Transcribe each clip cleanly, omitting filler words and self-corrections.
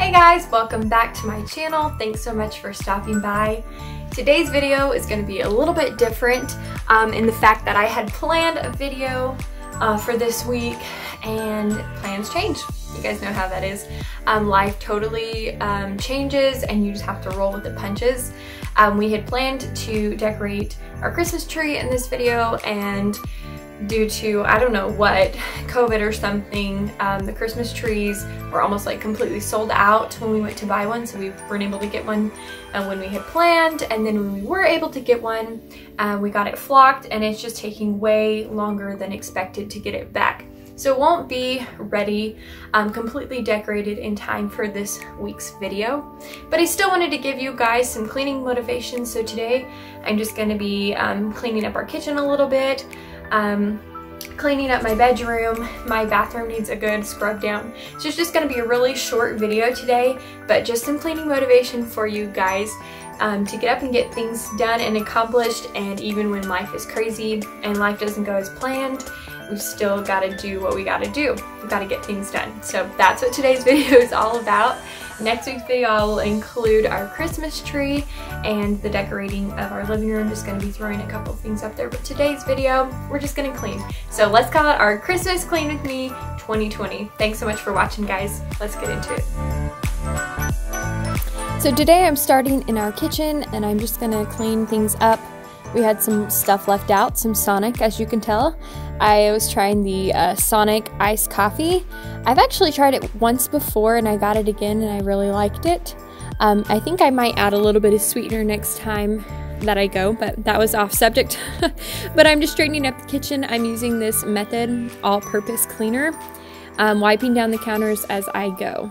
Hey guys, welcome back to my channel. Thanks so much for stopping by. Today's video is going to be a little bit different in the fact that I had planned a video for this week and plans change. You guys know how that is. Life totally changes and you just have to roll with the punches. We had planned to decorate our Christmas tree in this video, and due to, I don't know what, COVID or something, the Christmas trees were almost like completely sold out when we went to buy one, so we weren't able to get one when we had planned. And then when we were able to get one, we got it flocked, and it's just taking way longer than expected to get it back. So it won't be ready, completely decorated in time for this week's video. But I still wanted to give you guys some cleaning motivation, so today I'm just going to be cleaning up our kitchen a little bit, cleaning up my bedroom. My bathroom needs a good scrub down. So it's just going to be a really short video today, but just some cleaning motivation for you guys to get up and get things done and accomplished. And even when life is crazy and life doesn't go as planned, we've still got to do what we got to do. We've got to get things done. So that's what today's video is all about. Next week's video I will include our Christmas tree and the decorating of our living room. Just going to be throwing a couple things up there, but today's video we're just going to clean. So let's call it our Christmas Clean With Me 2020. Thanks so much for watching, guys. Let's get into it. So today I'm starting in our kitchen and I'm just going to clean things up. We had some stuff left out, some Sonic, as you can tell. I was trying the Sonic iced coffee. I've actually tried it once before and I got it again and I really liked it. I think I might add a little bit of sweetener next time that I go, but that was off subject. But I'm just straightening up the kitchen. I'm using this Method all-purpose cleaner, wiping down the counters as I go.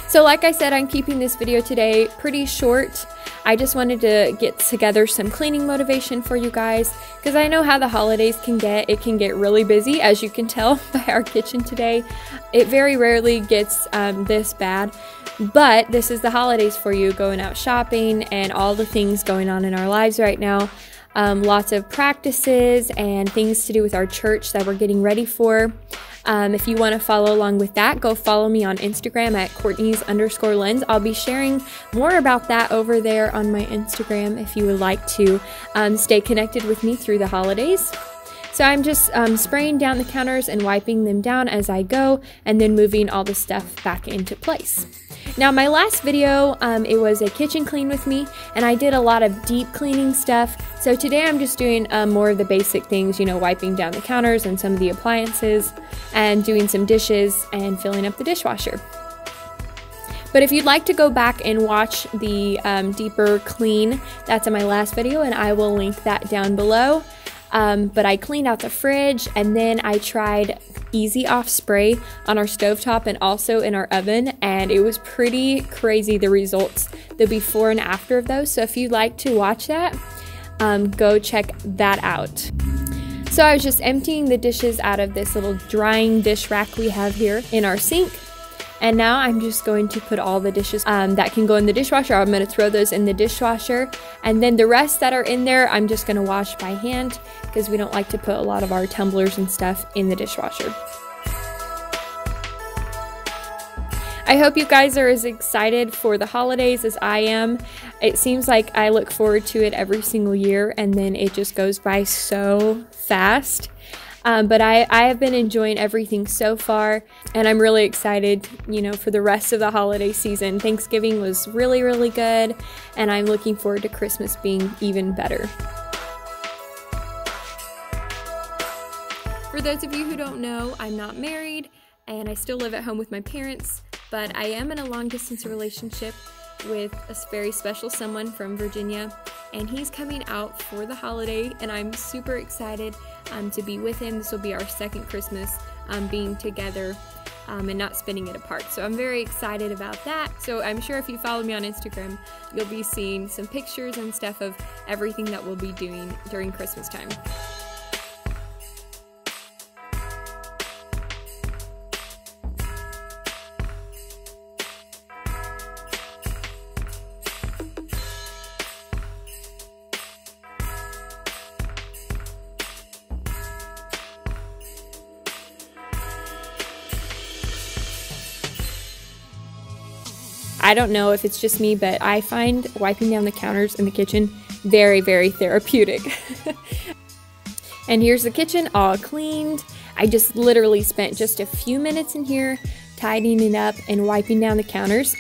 So like I said, I'm keeping this video today pretty short. I just wanted to get together some cleaning motivation for you guys, because I know how the holidays can get. It can get really busy, as you can tell by our kitchen today. It very rarely gets this bad, but this is the holidays for you, going out shopping and all the things going on in our lives right now. Lots of practices and things to do with our church that we're getting ready for. If you want to follow along with that, go follow me on Instagram at Courtney's_lens. I'll be sharing more about that over there on my Instagram if you would like to stay connected with me through the holidays. So I'm just spraying down the counters and wiping them down as I go, and then moving all the stuff back into place. Now my last video, it was a kitchen clean with me, and I did a lot of deep cleaning stuff. So today I'm just doing more of the basic things, you know, wiping down the counters and some of the appliances, and doing some dishes and filling up the dishwasher. But if you'd like to go back and watch the deeper clean, that's in my last video, and I will link that down below. But I cleaned out the fridge, and then I tried Easy Off spray on our stovetop and also in our oven, and it was pretty crazy, the results, the before and after of those. So if you'd like to watch that, go check that out. So I was just emptying the dishes out of this little drying dish rack we have here in our sink. And now I'm just going to put all the dishes that can go in the dishwasher. I'm going to throw those in the dishwasher. And then the rest that are in there, I'm just going to wash by hand, because we don't like to put a lot of our tumblers and stuff in the dishwasher. I hope you guys are as excited for the holidays as I am. It seems like I look forward to it every single year, and then it just goes by so fast. But I have been enjoying everything so far, and I'm really excited, you know, for the rest of the holiday season. Thanksgiving was really, really good, and I'm looking forward to Christmas being even better. For those of you who don't know, I'm not married, and I still live at home with my parents, but I am in a long-distance relationship with a very special someone from Virginia, and he's coming out for the holiday, and I'm super excited to be with him. This will be our second Christmas being together and not spending it apart. So I'm very excited about that. So I'm sure if you follow me on Instagram, you'll be seeing some pictures and stuff of everything that we'll be doing during Christmas time. I don't know if it's just me, but I find wiping down the counters in the kitchen very, very therapeutic. And here's the kitchen all cleaned. I just literally spent just a few minutes in here tidying it up and wiping down the counters.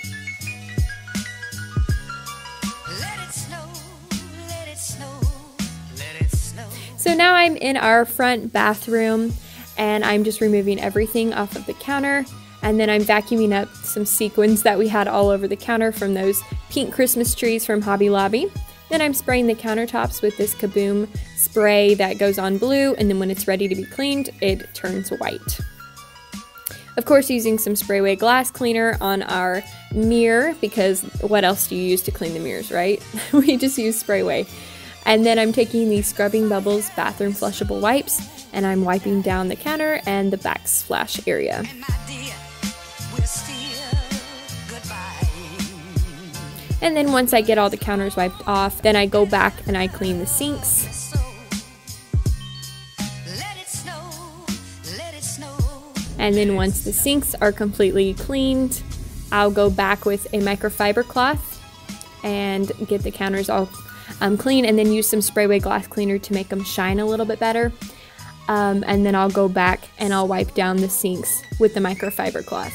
So now I'm in our front bathroom and I'm just removing everything off of the counter, and then I'm vacuuming up some sequins that we had all over the counter from those pink Christmas trees from Hobby Lobby. Then I'm spraying the countertops with this Kaboom spray that goes on blue, and then when it's ready to be cleaned, it turns white. Of course, using some Sprayway glass cleaner on our mirror, because what else do you use to clean the mirrors, right? We just use Sprayway. And then I'm taking the Scrubbing Bubbles bathroom flushable wipes, and I'm wiping down the counter and the backsplash area. And then once I get all the counters wiped off, then I go back and I clean the sinks. And then once the sinks are completely cleaned, I'll go back with a microfiber cloth and get the counters all clean, and then use some Sprayway glass cleaner to make them shine a little bit better. And then I'll go back and I'll wipe down the sinks with the microfiber cloth.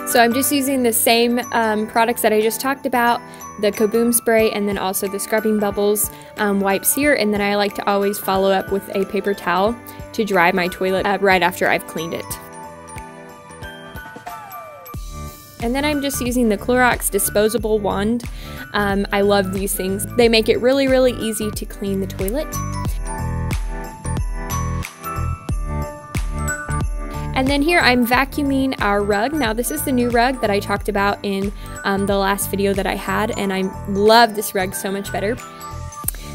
So I'm just using the same products that I just talked about, the Kaboom spray and then also the Scrubbing Bubbles wipes here, and then I like to always follow up with a paper towel to dry my toilet right after I've cleaned it. And then I'm just using the Clorox disposable wand. I love these things. They make it really, really easy to clean the toilet. And then here I'm vacuuming our rug. Now this is the new rug that I talked about in the last video that I had, and I love this rug so much better.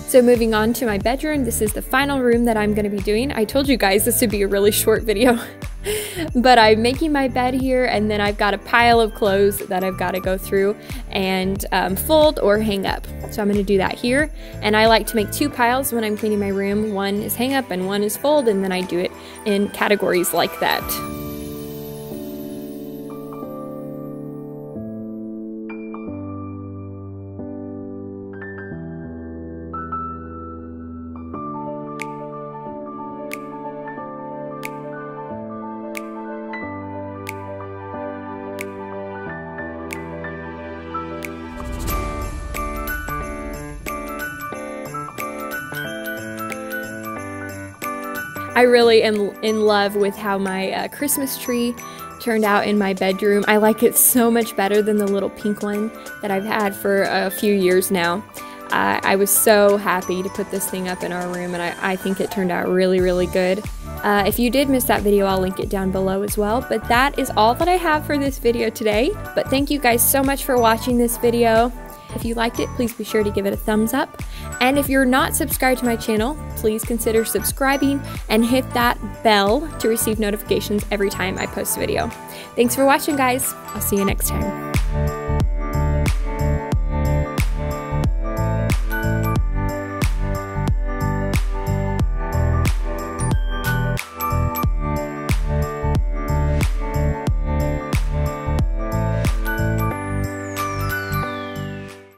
So moving on to my bedroom, this is the final room that I'm going to be doing. I told you guys this would be a really short video, but I'm making my bed here, and then I've got a pile of clothes that I've got to go through and fold or hang up. So I'm going to do that here, and I like to make two piles when I'm cleaning my room. One is hang up and one is fold, and then I do it in categories like that. I really am in love with how my Christmas tree turned out in my bedroom. I like it so much better than the little pink one that I've had for a few years now. I was so happy to put this thing up in our room, and I think it turned out really, really good. If you did miss that video, I'll link it down below as well. But that is all that I have for this video today. But thank you guys so much for watching this video. If you liked it, please be sure to give it a thumbs up. And if you're not subscribed to my channel, please consider subscribing and hit that bell to receive notifications every time I post a video. Thanks for watching, guys. I'll see you next time.